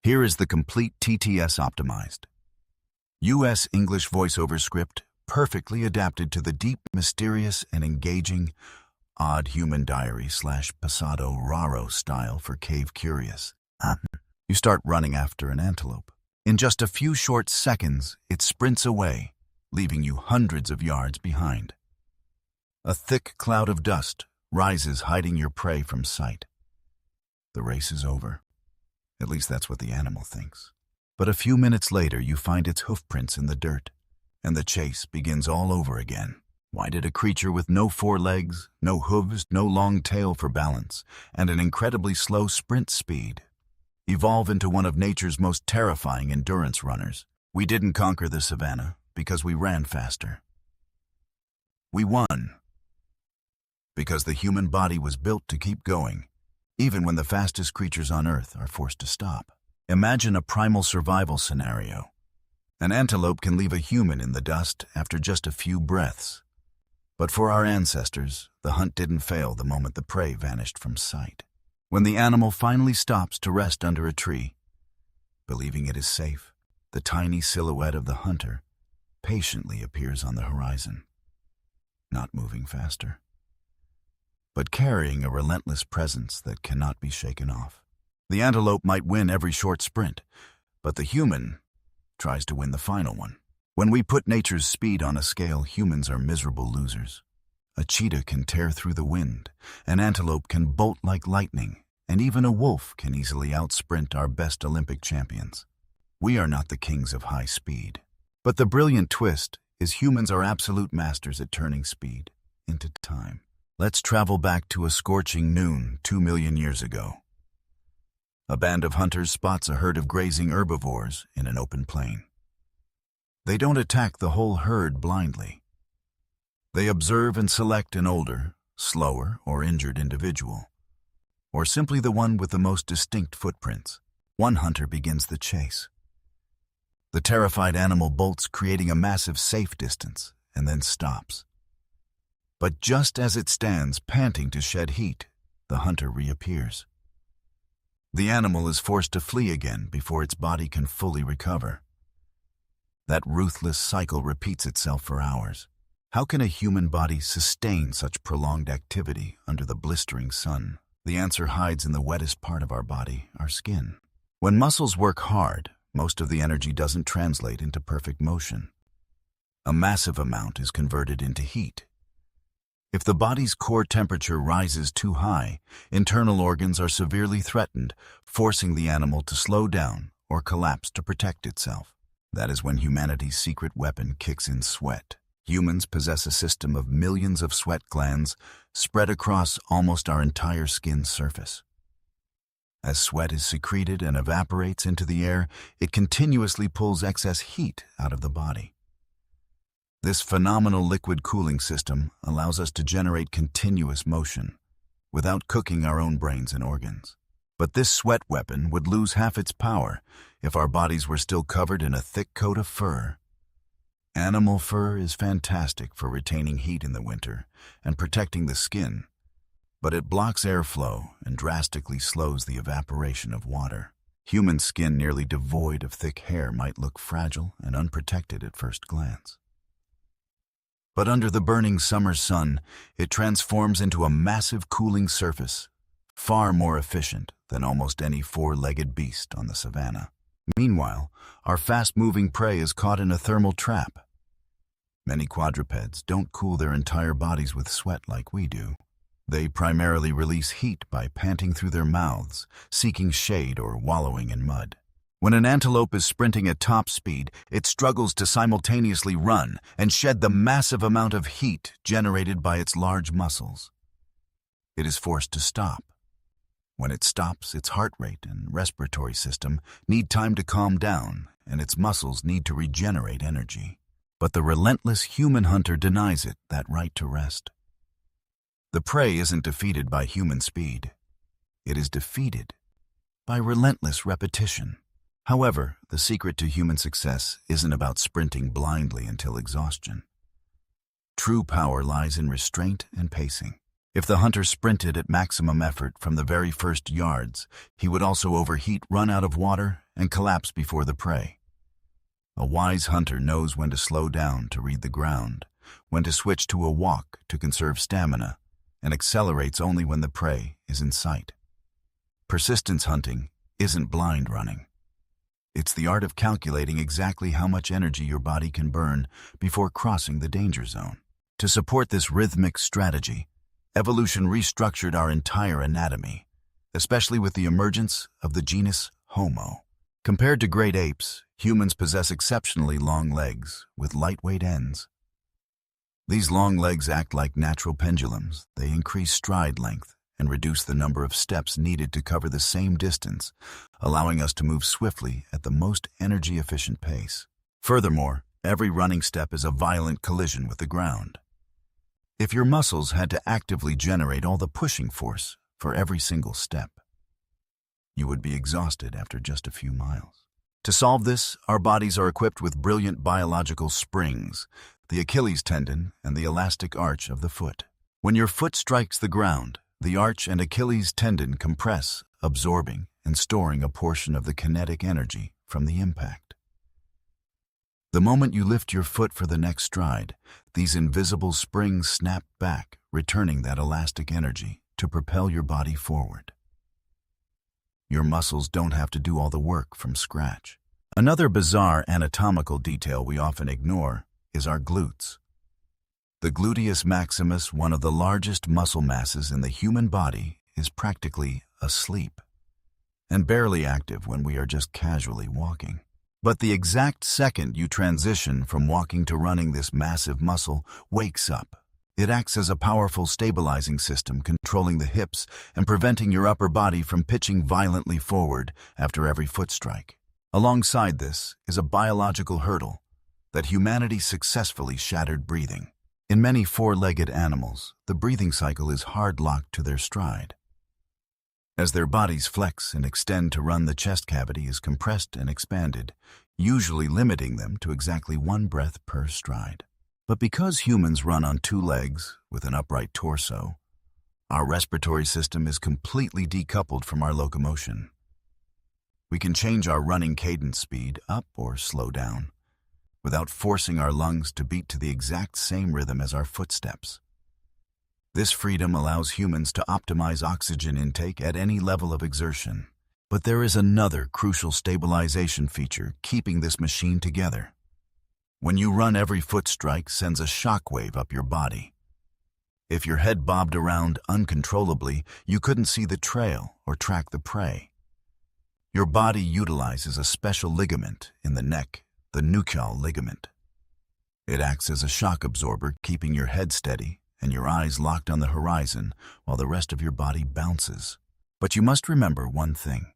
Here is the complete TTS optimized. US English voiceover script perfectly adapted to the deep, mysterious, and engaging Odd Human Diary / Pasado Raro style for cave curious. You start running after an antelope. In just a few short seconds, it sprints away, leaving you hundreds of yards behind. A thick cloud of dust rises, hiding your prey from sight. The race is over. At least that's what the animal thinks. But a few minutes later, you find its hoofprints in the dirt, and the chase begins all over again. Why did a creature with no forelegs, no hooves, no long tail for balance, and an incredibly slow sprint speed evolve into one of nature's most terrifying endurance runners? We didn't conquer the savannah because we ran faster. We won because the human body was built to keep going, even when the fastest creatures on Earth are forced to stop. Imagine a primal survival scenario. An antelope can leave a human in the dust after just a few breaths. But for our ancestors, the hunt didn't fail the moment the prey vanished from sight. When the animal finally stops to rest under a tree, believing it is safe, the tiny silhouette of the hunter patiently appears on the horizon, not moving faster, but carrying a relentless presence that cannot be shaken off. The antelope might win every short sprint, but the human tries to win the final one. When we put nature's speed on a scale, humans are miserable losers. A cheetah can tear through the wind, an antelope can bolt like lightning, and even a wolf can easily outsprint our best Olympic champions. We are not the kings of high speed. But the brilliant twist is humans are absolute masters at turning speed into time. Let's travel back to a scorching noon 2 million years ago. A band of hunters spots a herd of grazing herbivores in an open plain. They don't attack the whole herd blindly. They observe and select an older, slower, or injured individual, or simply the one with the most distinct footprints. One hunter begins the chase. The terrified animal bolts, creating a massive safe distance, and then stops. But just as it stands, panting to shed heat, the hunter reappears. The animal is forced to flee again before its body can fully recover. That ruthless cycle repeats itself for hours. How can a human body sustain such prolonged activity under the blistering sun? The answer hides in the wettest part of our body, our skin. When muscles work hard, most of the energy doesn't translate into perfect motion. A massive amount is converted into heat. If the body's core temperature rises too high, internal organs are severely threatened, forcing the animal to slow down or collapse to protect itself. That is when humanity's secret weapon kicks in: sweat. Humans possess a system of millions of sweat glands spread across almost our entire skin surface. As sweat is secreted and evaporates into the air, it continuously pulls excess heat out of the body. This phenomenal liquid cooling system allows us to generate continuous motion without cooking our own brains and organs. But this sweat weapon would lose half its power if our bodies were still covered in a thick coat of fur. Animal fur is fantastic for retaining heat in the winter and protecting the skin, but it blocks airflow and drastically slows the evaporation of water. Human skin, nearly devoid of thick hair, might look fragile and unprotected at first glance. But under the burning summer sun, it transforms into a massive cooling surface, far more efficient than almost any four-legged beast on the savannah. Meanwhile, our fast-moving prey is caught in a thermal trap. Many quadrupeds don't cool their entire bodies with sweat like we do. They primarily release heat by panting through their mouths, seeking shade or wallowing in mud. When an antelope is sprinting at top speed, it struggles to simultaneously run and shed the massive amount of heat generated by its large muscles. It is forced to stop. When it stops, its heart rate and respiratory system need time to calm down, and its muscles need to regenerate energy. But the relentless human hunter denies it that right to rest. The prey isn't defeated by human speed. It is defeated by relentless repetition. However, the secret to human success isn't about sprinting blindly until exhaustion. True power lies in restraint and pacing. If the hunter sprinted at maximum effort from the very first yards, he would also overheat, run out of water, and collapse before the prey. A wise hunter knows when to slow down to read the ground, when to switch to a walk to conserve stamina, and accelerates only when the prey is in sight. Persistence hunting isn't blind running. It's the art of calculating exactly how much energy your body can burn before crossing the danger zone. To support this rhythmic strategy, evolution restructured our entire anatomy, especially with the emergence of the genus Homo. Compared to great apes, humans possess exceptionally long legs with lightweight ends. These long legs act like natural pendulums. They increase stride length and reduce the number of steps needed to cover the same distance, allowing us to move swiftly at the most energy-efficient pace. Furthermore, every running step is a violent collision with the ground. If your muscles had to actively generate all the pushing force for every single step, you would be exhausted after just a few miles. To solve this, our bodies are equipped with brilliant biological springs, the Achilles tendon and the elastic arch of the foot. When your foot strikes the ground, the arch and Achilles tendon compress, absorbing and storing a portion of the kinetic energy from the impact. The moment you lift your foot for the next stride, these invisible springs snap back, returning that elastic energy to propel your body forward. Your muscles don't have to do all the work from scratch. Another bizarre anatomical detail we often ignore is our glutes. The gluteus maximus, one of the largest muscle masses in the human body, is practically asleep and barely active when we are just casually walking. But the exact second you transition from walking to running, this massive muscle wakes up. It acts as a powerful stabilizing system, controlling the hips and preventing your upper body from pitching violently forward after every foot strike. Alongside this is a biological hurdle that humanity successfully shattered: breathing. In many four-legged animals, the breathing cycle is hard-locked to their stride. As their bodies flex and extend to run, the chest cavity is compressed and expanded, usually limiting them to exactly one breath per stride. But because humans run on two legs with an upright torso, our respiratory system is completely decoupled from our locomotion. We can change our running cadence speed up or slow down without forcing our lungs to beat to the exact same rhythm as our footsteps. This freedom allows humans to optimize oxygen intake at any level of exertion. But there is another crucial stabilization feature keeping this machine together. When you run, every foot strike sends a shock wave up your body. If your head bobbed around uncontrollably, you couldn't see the trail or track the prey. Your body utilizes a special ligament in the neck, the nuchal ligament. It acts as a shock absorber, keeping your head steady and your eyes locked on the horizon while the rest of your body bounces. But you must remember one thing.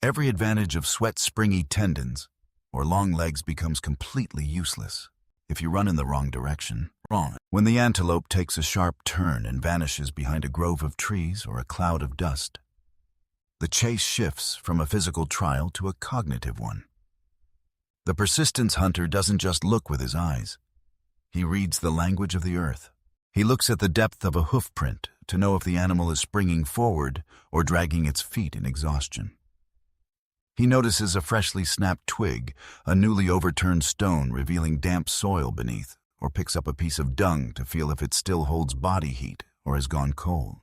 Every advantage of sweat-springy tendons or long legs becomes completely useless if you run in the wrong direction. When the antelope takes a sharp turn and vanishes behind a grove of trees or a cloud of dust, the chase shifts from a physical trial to a cognitive one. The persistence hunter doesn't just look with his eyes. He reads the language of the earth. He looks at the depth of a hoof print to know if the animal is springing forward or dragging its feet in exhaustion. He notices a freshly snapped twig, a newly overturned stone revealing damp soil beneath, or picks up a piece of dung to feel if it still holds body heat or has gone cold.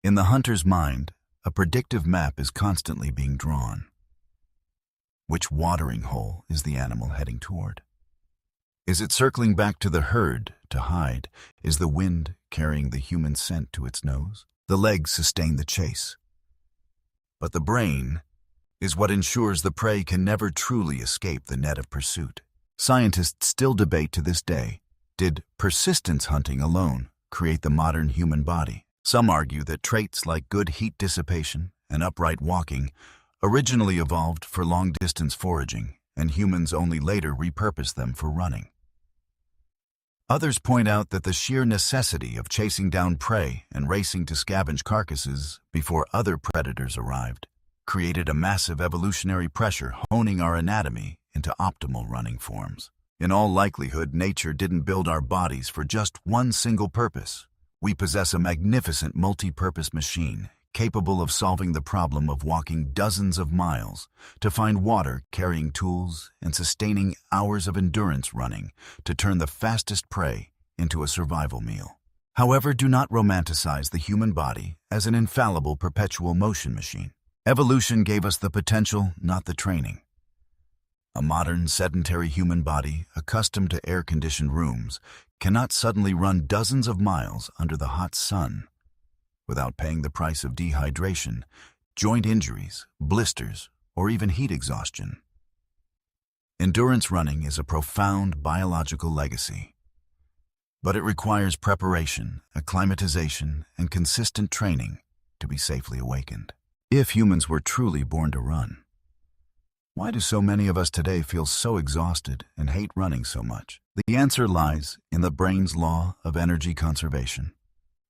In the hunter's mind, a predictive map is constantly being drawn. Which watering hole is the animal heading toward? Is it circling back to the herd to hide? Is the wind carrying the human scent to its nose? The legs sustain the chase. But the brain is what ensures the prey can never truly escape the net of pursuit. Scientists still debate to this day, did persistence hunting alone create the modern human body? Some argue that traits like good heat dissipation and upright walking originally evolved for long-distance foraging, and humans only later repurposed them for running. Others point out that the sheer necessity of chasing down prey and racing to scavenge carcasses before other predators arrived created a massive evolutionary pressure, honing our anatomy into optimal running forms. In all likelihood, nature didn't build our bodies for just one single purpose. We possess a magnificent multi-purpose machine capable of solving the problem of walking dozens of miles to find water, carrying tools, and sustaining hours of endurance running to turn the fastest prey into a survival meal. However, do not romanticize the human body as an infallible perpetual motion machine. Evolution gave us the potential, not the training. A modern, sedentary human body, accustomed to air-conditioned rooms, cannot suddenly run dozens of miles under the hot sun without paying the price of dehydration, joint injuries, blisters, or even heat exhaustion. Endurance running is a profound biological legacy, but it requires preparation, acclimatization, and consistent training to be safely awakened. If humans were truly born to run, why do so many of us today feel so exhausted and hate running so much? The answer lies in the brain's law of energy conservation.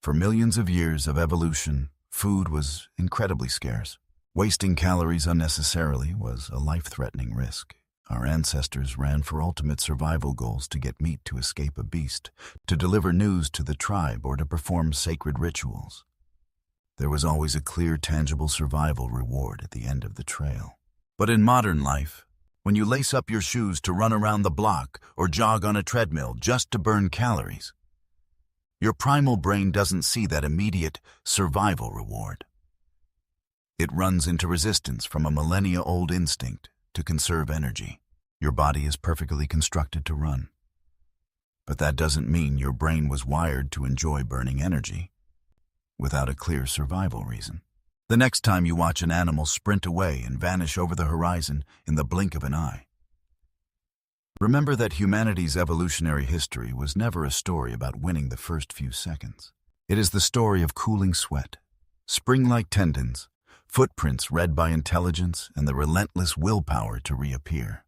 For millions of years of evolution, food was incredibly scarce. Wasting calories unnecessarily was a life-threatening risk. Our ancestors ran for ultimate survival goals to get meat to escape a beast, to deliver news to the tribe, or to perform sacred rituals. There was always a clear, tangible survival reward at the end of the trail. But in modern life, when you lace up your shoes to run around the block or jog on a treadmill just to burn calories, your primal brain doesn't see that immediate survival reward. It runs into resistance from a millennia-old instinct to conserve energy. Your body is perfectly constructed to run. But that doesn't mean your brain was wired to enjoy burning energy without a clear survival reason. The next time you watch an animal sprint away and vanish over the horizon in the blink of an eye, remember that humanity's evolutionary history was never a story about winning the first few seconds. It is the story of cooling sweat, spring-like tendons, footprints read by intelligence, and the relentless willpower to reappear,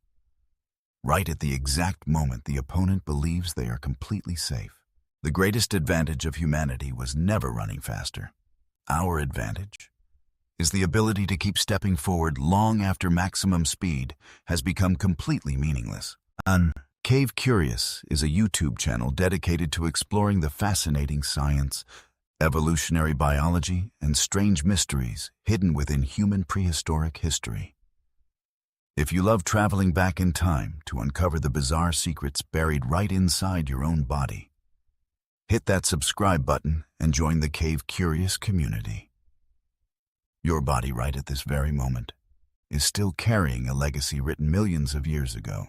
right at the exact moment the opponent believes they are completely safe. The greatest advantage of humanity was never running faster. Our advantage is the ability to keep stepping forward long after maximum speed has become completely meaningless. Cave Curious is a YouTube channel dedicated to exploring the fascinating science, evolutionary biology, and strange mysteries hidden within human prehistoric history. If you love traveling back in time to uncover the bizarre secrets buried right inside your own body, hit that subscribe button and join the Cave Curious community. Your body right at this very moment is still carrying a legacy written millions of years ago.